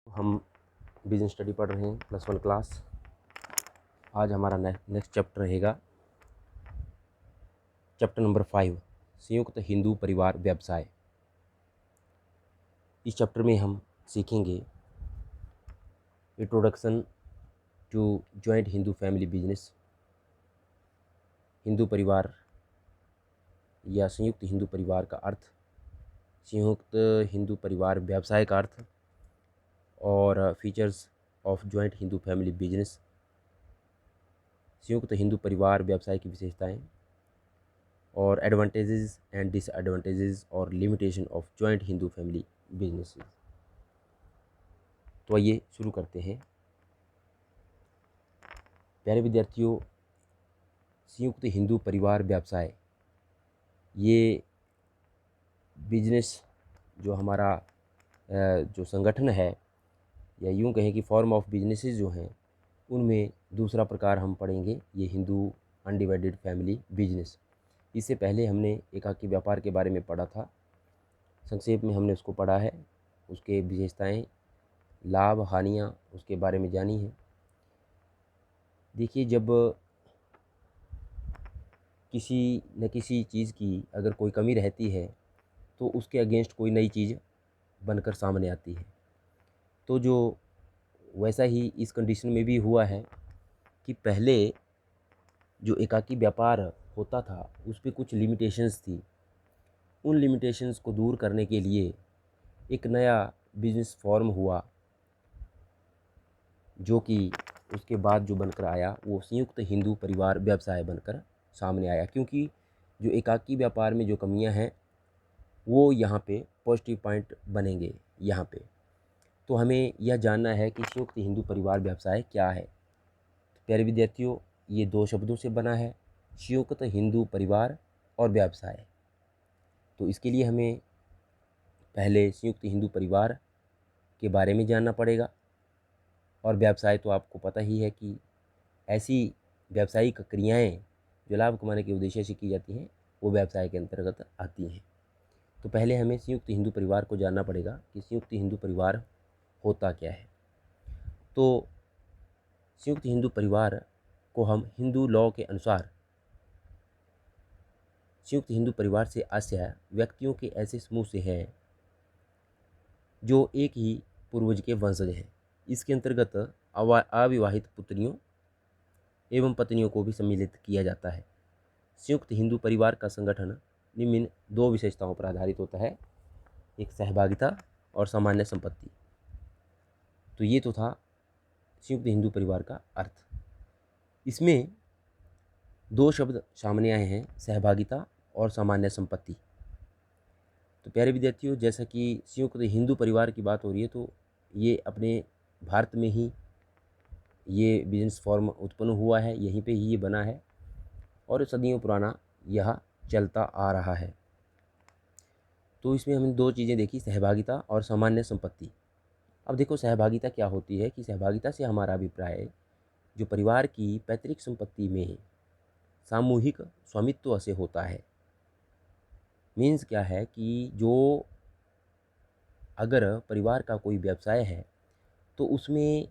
हम business study पढ़ रहे हैं +1 क्लास। आज हमारा नेक्स्ट चैप्टर रहेगा चैप्टर नंबर 5, संयुक्त हिंदू परिवार व्यवसाय। इस चैप्टर में हम सीखेंगे introduction to joint Hindu family business, Hindu परिवार या संयुक्त हिंदू परिवार का अर्थ, संयुक्त हिंदू परिवार व्यवसाय का अर्थ और features of joint Hindu family business, संयुक्त हिंदू परिवार व्यवसाय की विशेषताएं और एडवांटेजेस एंड डिसएडवांटेजेस और limitation of joint Hindu family businesses. तो आइए शुरू करते हैं। प्यारे विद्यार्थियों, संयुक्त हिंदू परिवार व्यवसाय ये बिजनेस जो हमारा जो संगठन है, या यूँ कहें कि फॉर्म ऑफ बिजनेसेस जो हैं, उनमें दूसरा प्रकार हम पढ़ेंगे ये हिंदू अनडिवाइडेड फैमिली बिजनेस। इससे पहले हमने एकाकी व्यापार के बारे में पढ़ा था, संक्षेप में हमने उसको पढ़ा है, उसके विशेषताएं, लाभ, हानियाँ उसके बारे में जानी है। देखिए, जब किसी न किसी चीज़ की अगर कोई कमी रहती है तो उसके अगेंस्ट कोई नई चीज़ बनकर सामने आती है। तो जो वैसा ही इस कंडीशन में भी हुआ है कि पहले जो एकाकी व्यापार होता था उस पे कुछ लिमिटेशंस थी। उन लिमिटेशंस को दूर करने के लिए एक नया बिजनेस फॉर्म हुआ, जो कि उसके बाद जो बनकर आया वो संयुक्त हिंदू परिवार व्यवसाय बनकर सामने आया। क्योंकि जो एकाकी व्यापार में जो कमियां हैं वो यहाँ पे पॉजिटिव पॉइंट बनेंगे यहाँ पे। तो हमें यह जानना है कि संयुक्त हिंदू परिवार व्यवसाय क्या है। तो प्यारे विद्यार्थियों, ये 2 शब्दों से बना है, संयुक्त हिंदू परिवार और व्यवसाय। तो इसके लिए हमें पहले संयुक्त हिंदू परिवार के बारे में जानना पड़ेगा। और व्यवसाय तो आपको पता ही है कि ऐसी व्यावसायिक क्रियाएं जो लाभ कमाने के उद्देश्य से की जाती हैं वो व्यवसाय के अंतर्गत आती हैं। तो पहले हमें संयुक्त हिंदू परिवार को जानना पड़ेगा कि संयुक्त हिंदू परिवार होता क्या है। तो संयुक्त हिंदू परिवार को हम हिंदू लॉ के अनुसार संयुक्त हिंदू परिवार से आशय व्यक्तियों के ऐसे समूह से है जो एक ही पूर्वज के वंशज हैं। इसके अंतर्गत अविवाहित पुत्रियों एवं पत्नियों को भी सम्मिलित किया जाता है। संयुक्त हिंदू परिवार का संगठन निम्न 2 विशेषताओं पर आधारित होता है, एक सहभागिता और सामान्य संपत्ति। तो ये तो था संयुक्त हिंदू परिवार का अर्थ। इसमें 2 शब्द सामने आए हैं, सहभागिता और सामान्य संपत्ति। तो प्यारे विद्यार्थियों, जैसा कि संयुक्त हिंदू परिवार की बात हो रही है तो ये अपने भारत में ही ये बिजनेस फॉर्म उत्पन्न हुआ है, यहीं पे ही ये बना है और सदियों पुराना यह चलता आ रहा है। तो इसमें हमने 2 चीज़ें देखी, सहभागिता और सामान्य संपत्ति। अब देखो, सहभागिता क्या होती है कि सहभागिता से हमारा अभिप्राय जो परिवार की पैतृक संपत्ति में सामूहिक स्वामित्व से होता है। मीन्स क्या है कि जो अगर परिवार का कोई व्यवसाय है तो उसमें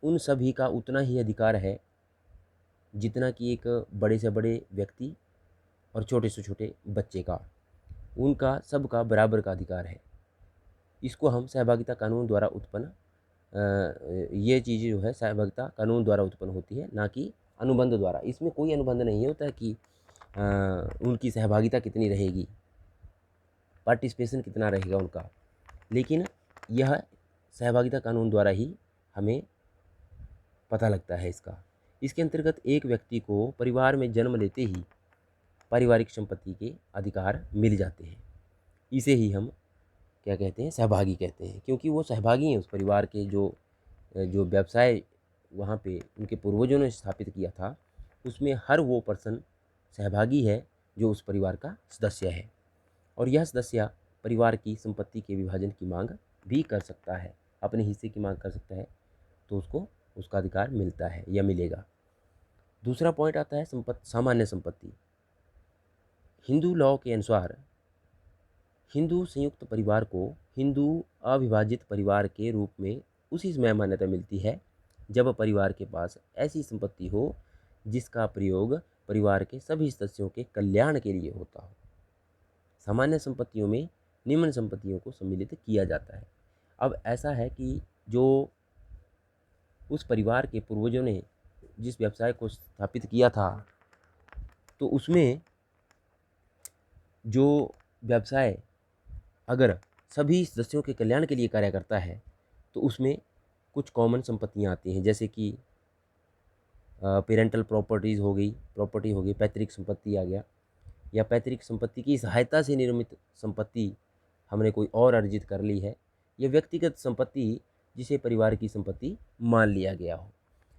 उन सभी का उतना ही अधिकार है जितना कि एक बड़े से बड़े व्यक्ति और छोटे से छोटे बच्चे का, उनका सबका बराबर का अधिकार है। इसको हम सहभागिता कानून द्वारा उत्पन्न ये चीज़ जो है सहभागिता कानून द्वारा उत्पन्न होती है, ना कि अनुबंध द्वारा। इसमें कोई अनुबंध नहीं होता कि उनकी सहभागिता कितनी रहेगी, पार्टिसिपेशन कितना रहेगा उनका, लेकिन यह सहभागिता कानून द्वारा ही हमें पता लगता है इसका। इसके अंतर्गत एक व्यक्ति को परिवार में जन्म लेते ही पारिवारिक संपत्ति के अधिकार मिल जाते हैं। इसे ही हम क्या कहते हैं, सहभागी कहते हैं, क्योंकि वो सहभागी हैं उस परिवार के। जो जो व्यवसाय वहाँ पे उनके पूर्वजों ने स्थापित किया था उसमें हर वो पर्सन सहभागी है जो उस परिवार का सदस्य है, और यह सदस्य परिवार की संपत्ति के विभाजन की मांग भी कर सकता है, अपने हिस्से की मांग कर सकता है, तो उसको उसका अधिकार मिलता है या मिलेगा। दूसरा पॉइंट आता है सामान्य संपत्ति। हिंदू लॉ के अनुसार हिंदू संयुक्त परिवार को हिंदू अविभाजित परिवार के रूप में उसी समय मान्यता मिलती है जब परिवार के पास ऐसी संपत्ति हो जिसका प्रयोग परिवार के सभी सदस्यों के कल्याण के लिए होता हो। सामान्य संपत्तियों में निम्न संपत्तियों को सम्मिलित किया जाता है। अब ऐसा है कि जो उस परिवार के पूर्वजों ने जिस व्यवसाय को स्थापित किया था, तो उसमें जो व्यवसाय अगर सभी सदस्यों के कल्याण के लिए कार्य करता है तो उसमें कुछ कॉमन संपत्तियां आती हैं, जैसे कि पेरेंटल प्रॉपर्टीज़ हो गई, प्रॉपर्टी हो गई, पैतृक संपत्ति आ गया, या पैतृक संपत्ति की सहायता से निर्मित संपत्ति हमने कोई और अर्जित कर ली है, या व्यक्तिगत संपत्ति जिसे परिवार की संपत्ति मान लिया गया हो।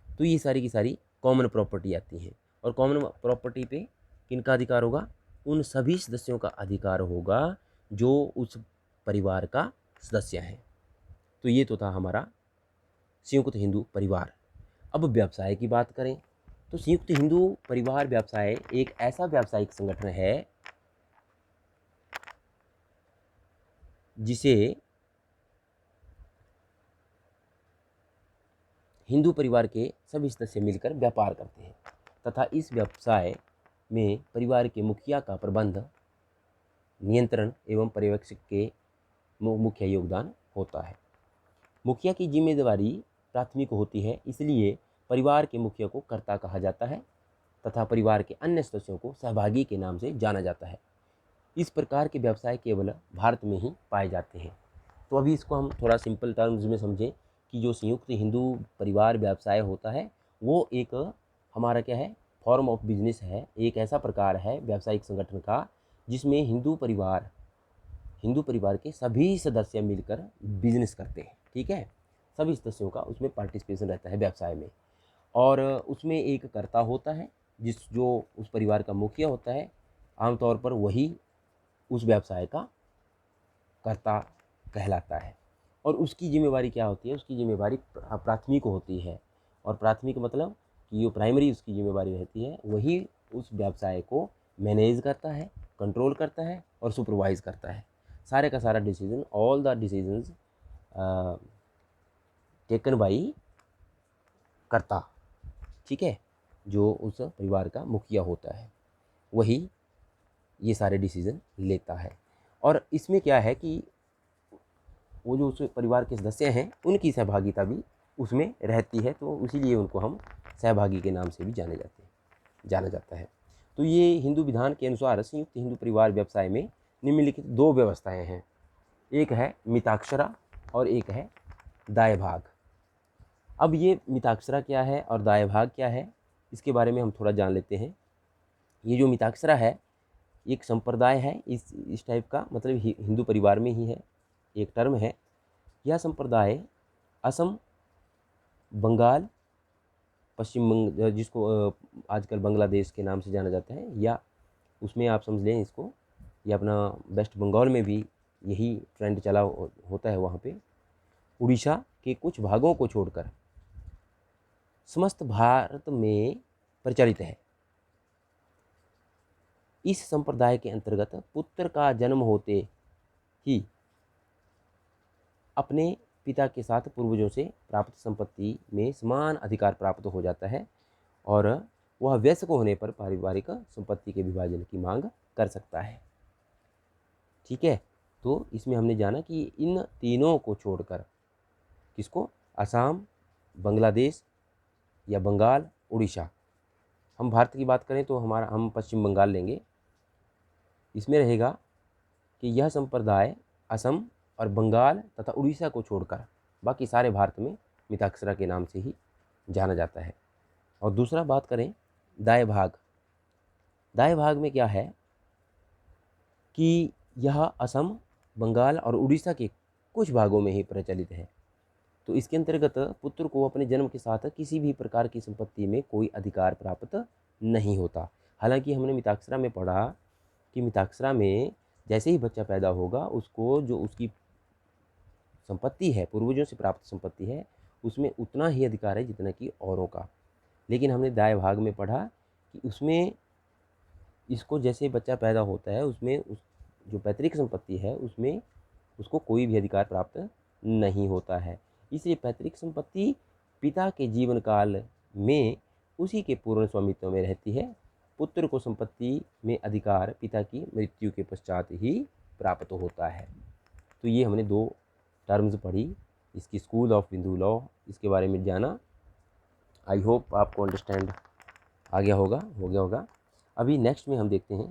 तो ये सारी की सारी कॉमन प्रॉपर्टी आती हैं। और कॉमन प्रॉपर्टी पे किनका अधिकार होगा? उन सभी सदस्यों का अधिकार होगा जो उस परिवार का सदस्य है। तो ये तो था हमारा संयुक्त हिंदू परिवार। अब व्यवसाय की बात करें तो संयुक्त हिंदू परिवार व्यवसाय एक ऐसा व्यावसायिक संगठन है जिसे हिंदू परिवार के सभी सदस्य मिलकर व्यापार करते हैं तथा इस व्यवसाय में परिवार के मुखिया का प्रबंध, नियंत्रण एवं पर्यवेक्षक के मुख्य योगदान होता है। मुखिया की जिम्मेदारी प्राथमिक होती है, इसलिए परिवार के मुखिया को कर्ता कहा जाता है तथा परिवार के अन्य सदस्यों को सहभागी के नाम से जाना जाता है। इस प्रकार के व्यवसाय केवल भारत में ही पाए जाते हैं। तो अभी इसको हम थोड़ा सिंपल टर्म्स में समझें कि जो संयुक्त हिंदू परिवार व्यवसाय होता है वो एक हमारा क्या है, फॉर्म ऑफ बिजनेस है, एक ऐसा प्रकार है व्यावसायिक संगठन का जिसमें हिंदू परिवार के सभी सदस्य मिलकर बिजनेस करते हैं। ठीक है, सभी सदस्यों का उसमें पार्टिसिपेशन रहता है व्यवसाय में, और उसमें एक कर्ता होता है जो उस परिवार का मुखिया होता है। आमतौर पर वही उस व्यवसाय का कर्ता कहलाता है। और उसकी जिम्मेवारी क्या होती है? उसकी जिम्मेवारी प्राथमिक होती है, और प्राथमिक मतलब कि जो प्राइमरी उसकी जिम्मेवारी रहती है वही उस व्यवसाय को मैनेज करता है, कंट्रोल करता है और सुपरवाइज करता है। सारे का सारा decision, all the decisions taken by कर्ता। ठीक है, जो उस परिवार का मुखिया होता है वही ये सारे डिसीजन लेता है। और इसमें क्या है कि वो जो उस परिवार के सदस्य हैं उनकी सहभागिता भी उसमें रहती है, तो इसीलिए उनको हम सहभागी के नाम से भी जाना जाता है। तो ये हिंदू विधान के अनुसार संयुक्त हिंदू परिवार व्यवसाय में निम्नलिखित दो व्यवस्थाएं हैं, एक है मिताक्षरा और एक है दायभाग। अब ये मिताक्षरा क्या है और दायभाग क्या है, इसके बारे में हम थोड़ा जान लेते हैं। ये जो मिताक्षरा है एक संप्रदाय है इस टाइप का, मतलब हिंदू परिवार में ही है, एक टर्म है। यह संप्रदाय असम, बंगाल, पश्चिम बंग जिसको आजकल बांग्लादेश के नाम से जाना जाता है, या उसमें आप समझ लें इसको, या अपना वेस्ट बंगाल में भी यही ट्रेंड चला होता है वहाँ पे, उड़ीसा के कुछ भागों को छोड़कर समस्त भारत में प्रचलित है। इस संप्रदाय के अंतर्गत पुत्र का जन्म होते ही अपने पिता के साथ पूर्वजों से प्राप्त संपत्ति में समान अधिकार प्राप्त हो जाता है और वह वयस्क होने पर पारिवारिक संपत्ति के विभाजन की मांग कर सकता है। ठीक है, तो इसमें हमने जाना कि इन तीनों को छोड़कर, किसको? असम, बांग्लादेश या बंगाल, उड़ीसा। हम भारत की बात करें तो हम पश्चिम बंगाल लेंगे। इसमें रहेगा कि यह संप्रदाय असम और बंगाल तथा उड़ीसा को छोड़कर बाकी सारे भारत में मिताक्षरा के नाम से ही जाना जाता है। और दूसरा बात करें दायभाग। दायभाग में क्या है कि यह असम, बंगाल और उड़ीसा के कुछ भागों में ही प्रचलित है। तो इसके अंतर्गत पुत्र को अपने जन्म के साथ किसी भी प्रकार की संपत्ति में कोई अधिकार प्राप्त नहीं होता। हालांकि हमने मिताक्षरा में पढ़ा कि मिताक्षरा में जैसे ही बच्चा पैदा होगा उसको जो उसकी संपत्ति है, पूर्वजों से प्राप्त संपत्ति है, उसमें उतना ही अधिकार है जितना कि औरों का। लेकिन हमने दाय भाग में पढ़ा कि उसमें इसको जैसे बच्चा पैदा होता है उसमें उस जो पैतृक संपत्ति है उसमें उसको कोई भी अधिकार प्राप्त नहीं होता है। इसलिए पैतृक संपत्ति पिता के जीवन काल में उसी के पूर्ण स्वामित्व में रहती है। पुत्र को संपत्ति में अधिकार पिता की मृत्यु के पश्चात ही प्राप्त होता है। तो ये हमने 2 टर्म्स पढ़ी, इसकी स्कूल ऑफ बिंदु लॉ, इसके बारे में जाना। आई होप आपको अंडरस्टैंड हो गया होगा। अभी नेक्स्ट में हम देखते हैं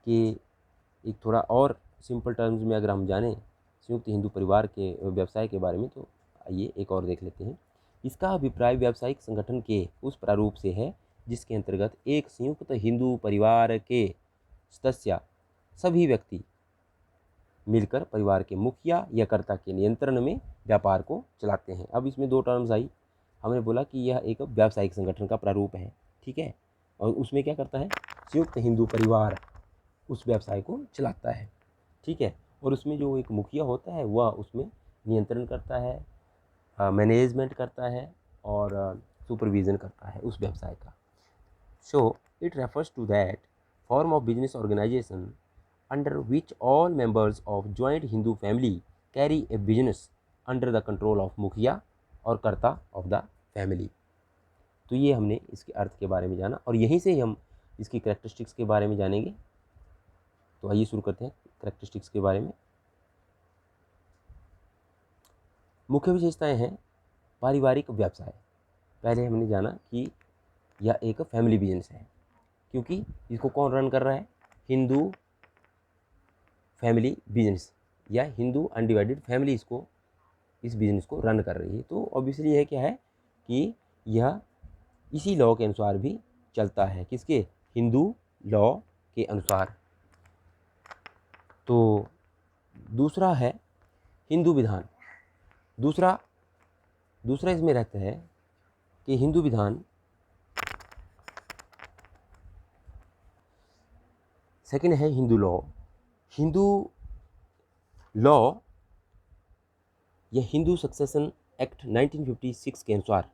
कि एक थोड़ा और सिंपल टर्म्स में अगर हम जानें संयुक्त हिंदू परिवार के व्यवसाय के बारे में, तो आइए एक और देख लेते हैं। इसका अभिप्राय व्यावसायिक संगठन के उस प्रारूप से है जिसके अंतर्गत एक संयुक्त हिंदू परिवार के सदस्य सभी व्यक्ति मिलकर परिवार के मुखिया या कर्ता के नियंत्रण में व्यापार को चलाते हैं। अब इसमें 2 टर्म्स आई। हमने बोला कि यह एक व्यावसायिक संगठन का प्रारूप है, ठीक है, और उसमें क्या करता है, संयुक्त हिंदू परिवार उस व्यवसाय को चलाता है, ठीक है, और उसमें जो एक मुखिया होता है वह उसमें नियंत्रण करता है, मैनेजमेंट करता है और सुपरविज़न करता है उस व्यवसाय का। So it refers to that form of business organisation under which all members of joint Hindu family carry a business under the control of मुखिया और कर्ता of the family। तो ये हमने इसके अर्थ के बारे में जाना और यहीं से ही हम इसकी कैरेक्टरिस्टिक्स के बारे में जानेंगे। तो आइए शुरू करते हैं कैरेक्टरिस्टिक्स के बारे में। मुख्य विशेषताएं हैं पारिवारिक व्यवसाय। पहले हमने जाना कि यह एक फैमिली बिजनेस है, क्योंकि इसको कौन रन कर रहा है, हिंदू फैमिली बिजनेस या हिंदू अनडिवाइडेड फैमिली इस बिजनेस को रन कर रही है। तो ऑब्वियसली यह क्या है कि यह इसी लॉ के अनुसार भी चलता है, किसके, हिंदू लॉ के अनुसार। तो दूसरा है हिंदू विधान। दूसरा इसमें रहता है कि हिंदू विधान, सेकंड है हिंदू लॉ। हिंदू लॉ या हिंदू सक्सेशन एक्ट 1956 के अनुसार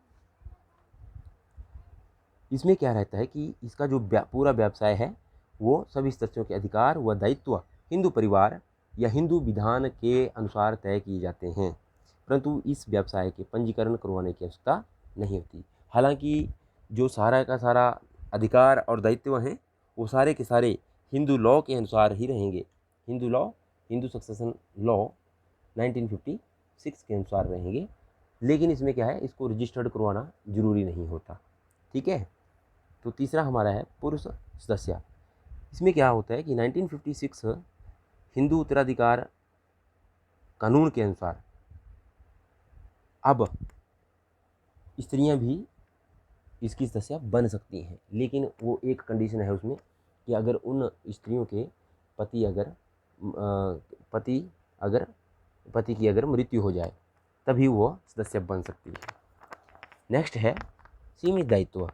इसमें क्या रहता है कि इसका जो पूरा व्यवसाय है वो सभी सदस्यों के अधिकार व दायित्व हिंदू परिवार या हिंदू विधान के अनुसार तय किए जाते हैं, परंतु इस व्यवसाय के पंजीकरण करवाने की आवश्यकता नहीं होती। हालांकि जो सारा का सारा अधिकार और दायित्व हैं वो सारे के सारे हिंदू लॉ के अनुसार ही रहेंगे। Hindu law, Hindu succession law 1956 के अनुसार रहेंगे, लेकिन इसमें क्या है, इसको रजिस्टर्ड करवाना जरूरी नहीं होता, ठीक है। तो तीसरा हमारा है पुरुष सदस्य। इसमें क्या होता है कि 1956 हिंदू उत्तराधिकार कानून के अनुसार अब स्त्रियां भी इसकी सदस्य बन सकती हैं, लेकिन वो एक कंडीशन है उसमें कि अगर उन स्त्रियों के पति की अगर मृत्यु हो जाए तभी वो सदस्य बन सकती है। नेक्स्ट है सीमित दायित्व।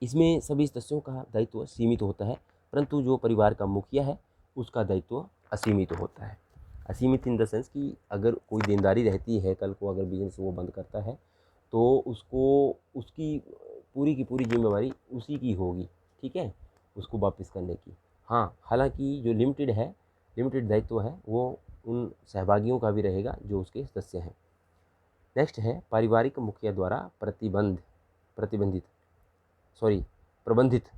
इसमें सभी सदस्यों का दायित्व सीमित होता है, परंतु जो परिवार का मुखिया है उसका दायित्व असीमित होता है। असीमित इन द सेंस कि अगर कोई देनदारी रहती है, कल को अगर बिजनेस वो बंद करता है तो उसको उसकी पूरी की पूरी जिम्मेवारी उसी की होगी, ठीक है, उसको वापस करने की। हाँ, हालांकि जो लिमिटेड दायित्व है वो उन सहभागियों का भी रहेगा जो उसके सदस्य हैं। नेक्स्ट है पारिवारिक मुखिया द्वारा प्रबंधित